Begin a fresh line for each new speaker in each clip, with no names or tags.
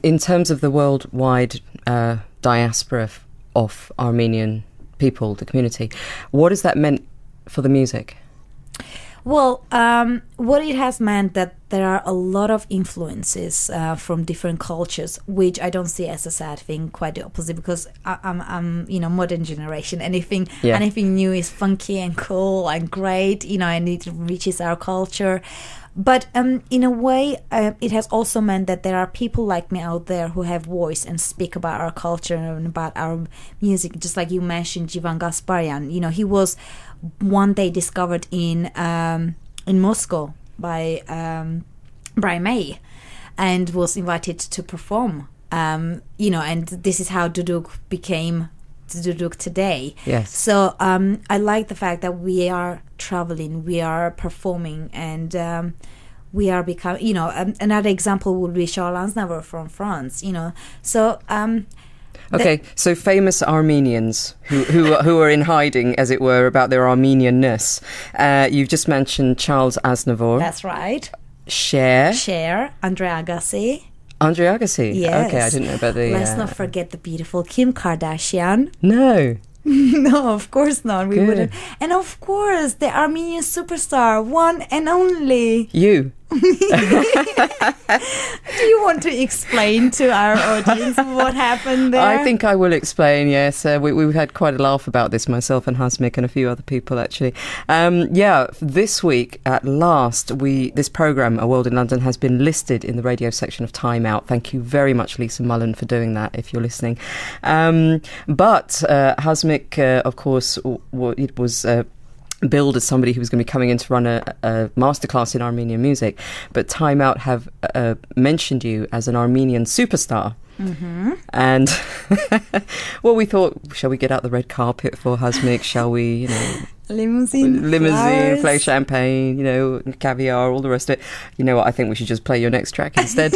in terms of the worldwide diaspora of Armenian people, the community, what has that meant for the music?
Well, what it has meant that there are a lot of influences from different cultures, which I don't see as a sad thing. Quite the opposite, because I'm modern generation. Anything new is funky and cool and great, and it reaches our culture. But in a way, it has also meant that there are people like me out there who have voice and speak about our culture and about our music. Just like you mentioned, Jivan Gasparian, he was one day discovered in Moscow by Brian May, and was invited to perform. And this is how Duduk became Duduk today.
Yes.
So I like the fact that we are traveling, we are performing, and we are becoming. Another example would be Charles Aznavour from France. So.
Okay, so famous Armenians who are in hiding, as it were, about their Armenianness. You've just mentioned Charles Aznavour.
That's right.
Cher,
Andre Agassi.
Andre Agassi.
Yes.
Okay, I didn't know about the.
Let's not forget the beautiful Kim Kardashian.
No.
No, of course not. We wouldn't. And of course, the Armenian superstar, one and only.
You.
Do you want to explain to our audience what happened there?
I think I will explain, yes. We've had quite a laugh about this, myself and Hasmik and a few other people, actually. This week, at last, this programme, A World in London, has been listed in the radio section of Time Out. Thank you very much, Lisa Mullen, for doing that, if you're listening. But Hasmik, of course, it was... billed as somebody who was going to be coming in to run a masterclass in Armenian music, but Time Out have mentioned you as an Armenian superstar. Mm-hmm. And well, we thought, shall we get out the red carpet for Hasmik? Shall we,
limousine,
play champagne, caviar, all the rest of it? You know what? I think we should just play your next track instead.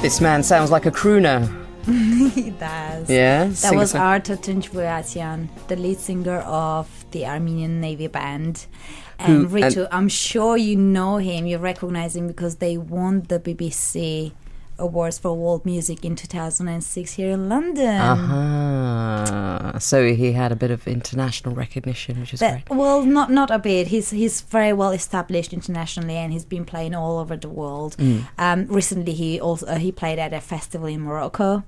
This man sounds like a crooner.
He does.
Yeah?
That was Artur Tunçboyatyan, the lead singer of the Armenian Navy Band. And Ritu, I'm sure you know him, you recognize him because they won the BBC Awards for World Music in 2006 here in London.
So he had a bit of international recognition, which is great.
Well, not a bit. He's very well established internationally, and he's been playing all over the world. Recently, he played at a festival in Morocco.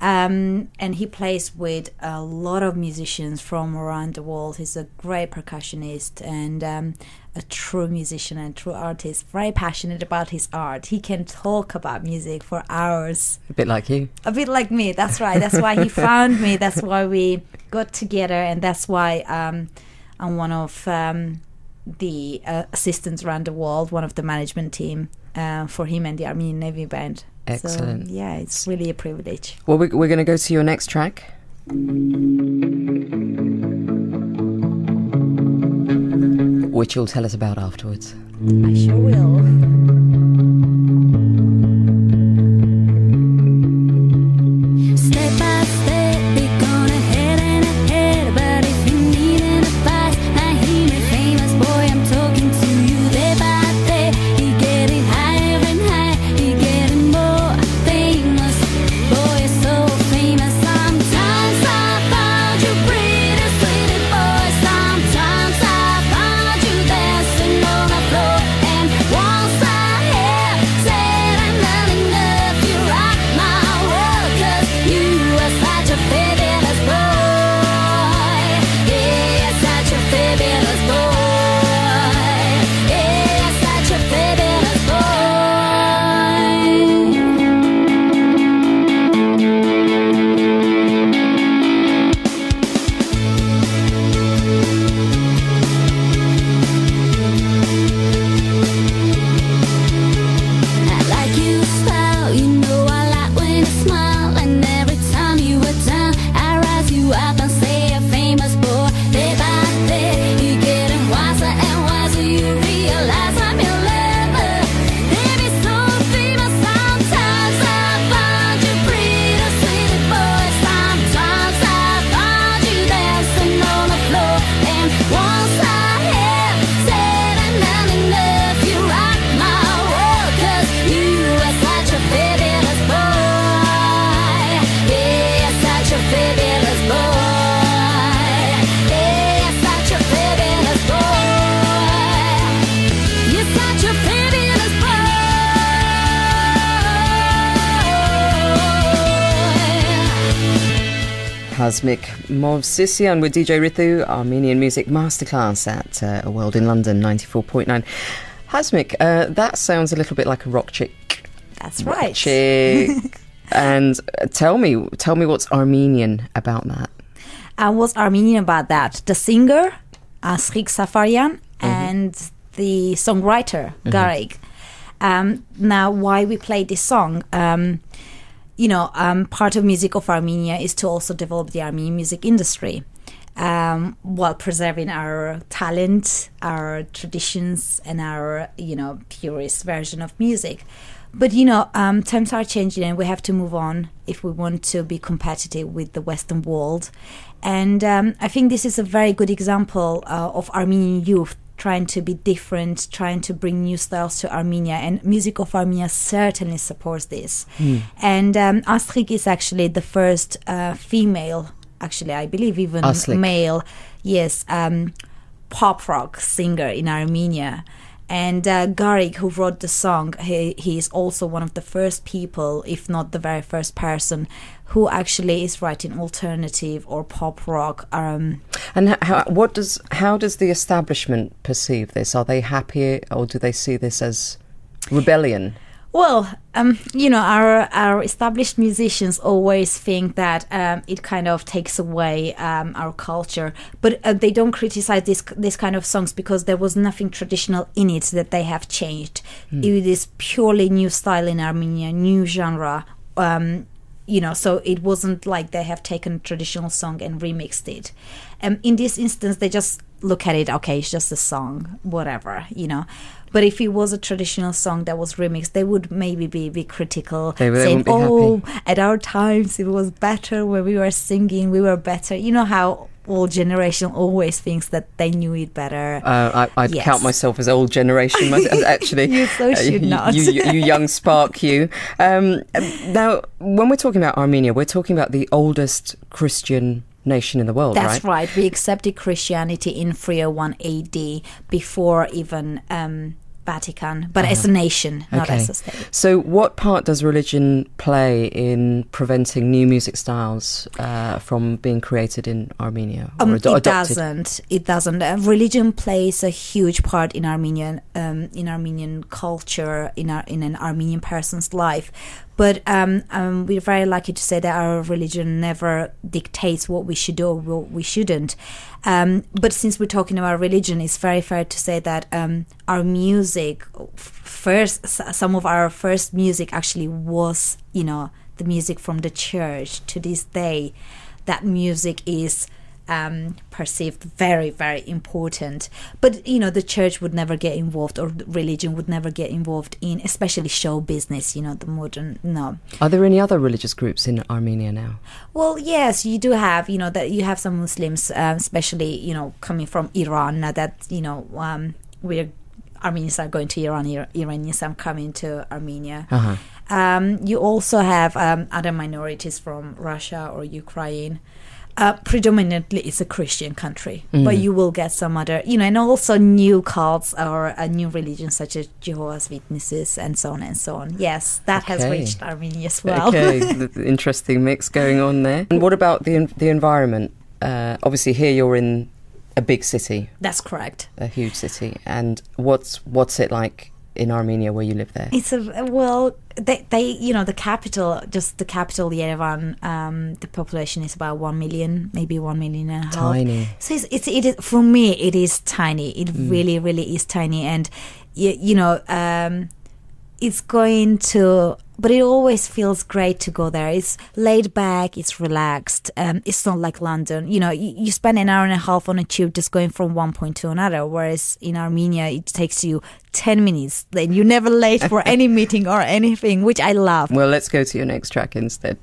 And he plays with a lot of musicians from around the world. He's a great percussionist, and a true musician and true artist, very passionate about his art. He can talk about music for hours.
A bit like you.
A bit like me, that's right. That's why he found me. That's why we got together, and that's why I'm one of the assistants around the world, one of the management team for him and the Armenian Navy Band.
Excellent.
So, yeah, it's really a privilege.
Well, we're going to go to your next track. Which you'll tell us about afterwards.
I sure will.
Step by step, we're gonna head and ahead. But if you need an advice, I hear me famous boy, I'm talking to you day by day. You're getting higher and higher, you're getting more famous. Boy, you're so famous. Sometimes I found you pretty sweet boy. Sometimes I found you dancing on the floor. And once I have said I'm not enough, you rock my world, 'cause you are such a fabulous boy. Yeah, such a fabulous boy. Yeah, such a fabulous boy. I like you style, you know I like when you smile. And every time you are down, I rise you up and say a famous boy. Day by day, you're getting wiser and wiser. You realize I'm your lover. Baby, so famous. Sometimes I found you pretty sweet boy. Sometimes I found you dancing on the floor. And once I have said I'm not enough, you rock my world, 'cause you are such a fabulous boy. Yeah, such a fabulous boy. Yeah, such a fabulous boy. You're such a fabulous boy.
Hasmik Movsisyan with DJ Ritu, Armenian Music Masterclass at A World in London 94.9. Hasmik, that sounds a little bit like a rock chick.
That's right.
Chick. And tell me what's Armenian about that.
What's Armenian about that? The singer, Asrik Safarian, and the songwriter, Garig. Now, why we play this song? Part of Music of Armenia is to also develop the Armenian music industry while preserving our talent, our traditions, and our, purest version of music. But, times are changing and we have to move on if we want to be competitive with the Western world. And I think this is a very good example of Armenian youth trying to be different, trying to bring new styles to Armenia. And Music of Armenia certainly supports this. And Astrik is actually the first female, actually I believe even
Aslik.
male, yes, pop rock singer in Armenia. And Garig, who wrote the song, he is also one of the first people, if not the very first person, who actually is writing alternative or pop rock.
And how does the establishment perceive this? Are they happy, or do they see this as rebellion?
Well, our established musicians always think that it kind of takes away our culture, but they don't criticize this kind of songs because there was nothing traditional in it that they have changed. It is purely new style in Armenia, new genre. So it wasn't like they have taken a traditional song and remixed it. In this instance, they just look at it, okay, it's just a song, whatever, But if it was a traditional song that was remixed, they would maybe be critical, saying, at our times it was better when we were singing, we were better. You know how old generation always thinks that they knew it better.
I'd count myself as old generation, actually.
You so should not.
You young spark, you. Now, when we're talking about Armenia, we're talking about the oldest Christian nation in the world, right?
That's right. We accepted Christianity in 301 AD before even Vatican, but as a nation, not as a state.
So what part does religion play in preventing new music styles from being created in Armenia? Or adopted?
It doesn't. Religion plays a huge part in Armenian culture, in an Armenian person's life. But we're very lucky to say that our religion never dictates what we should do or what we shouldn't. But since we're talking about religion, it's very fair to say that our music, some of our first music actually was, the music from the church. To this day, that music is perceived very, very important. But the church would never get involved, or religion would never get involved in, especially show business, the modern. No.
Are there any other religious groups in Armenia now?
Well, yes, you do have, that you have some Muslims, especially, coming from Iran, that, Armenians are going to Iran, Iranians are coming to Armenia. You also have other minorities from Russia or Ukraine. Predominantly it's a Christian country, but you will get some other, and also new cults or new religions such as Jehovah's Witnesses and so on and so on. Yes, that has reached Armenia as well.
Okay, the interesting mix going on there. And what about the environment? Obviously here you're in a big city.
That's correct.
A huge city. And what's it like in Armenia where you live there?
It's the capital, Yerevan, the population is about 1 million, maybe 1.5 million.
Tiny.
So it is, for me, it is tiny. It really, really is tiny. And, it's going to, but it always feels great to go there. It's laid back, it's relaxed. It's not like London. You spend an hour and a half on a tube just going from one point to another, whereas in Armenia, it takes you 10 minutes. Then you're never late for any meeting or anything, which I love.
Well, let's go to your next track instead.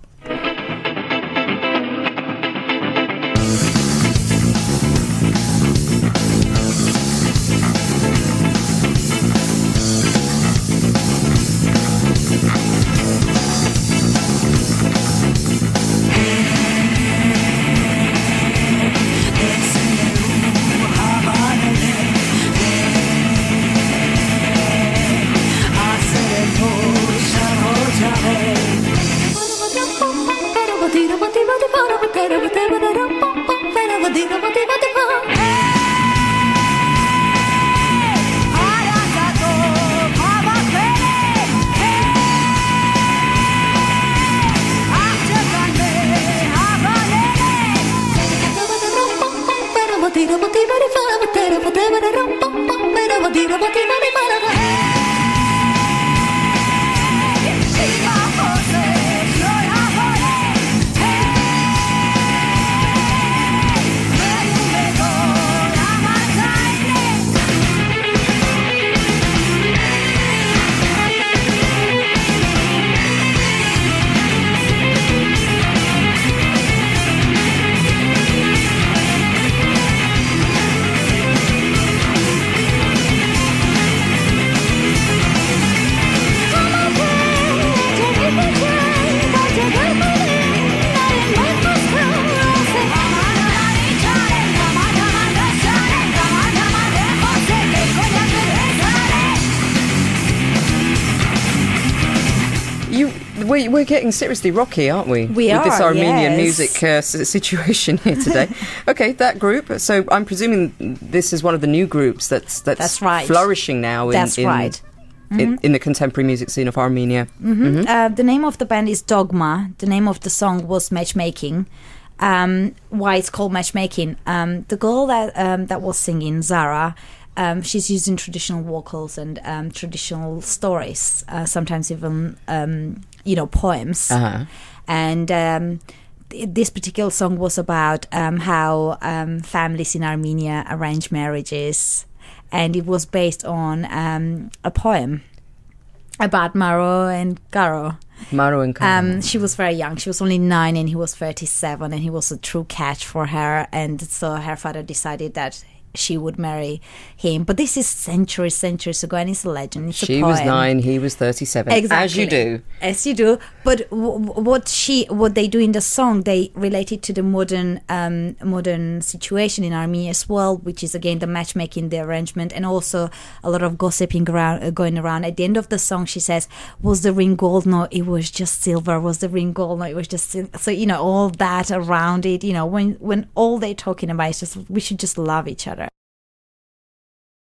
We're getting seriously rocky, aren't we?
We are,
with this Armenian
yes.
music situation here today. Okay, that group. So I'm presuming this is one of the new groups that's
right.
flourishing now in the contemporary music scene of Armenia.
The name of the band is Dogma. The name of the song was Matchmaking. Why it's called Matchmaking? The girl that was singing, Zara, she's using traditional vocals and traditional stories, sometimes even poems. And this particular song was about how families in Armenia arrange marriages, and it was based on a poem about Maro and Garo.
Maro and Garo.
She was very young. She was only 9 and he was 37, and he was a true catch for her. And so her father decided that she would marry him. But this is centuries ago, and it's a legend. It's
she
a poem.
was 9, he was 37.
Exactly.
As you do.
As you do. But what they do in the song, they relate it to the modern situation in Armenia as well, which is again the matchmaking, the arrangement, and also a lot of gossiping going around. At the end of the song, she says, "Was the ring gold? No, it was just silver. Was the ring gold? No, it was just silver." So all that around it. When all they're talking about is just we should just love each other.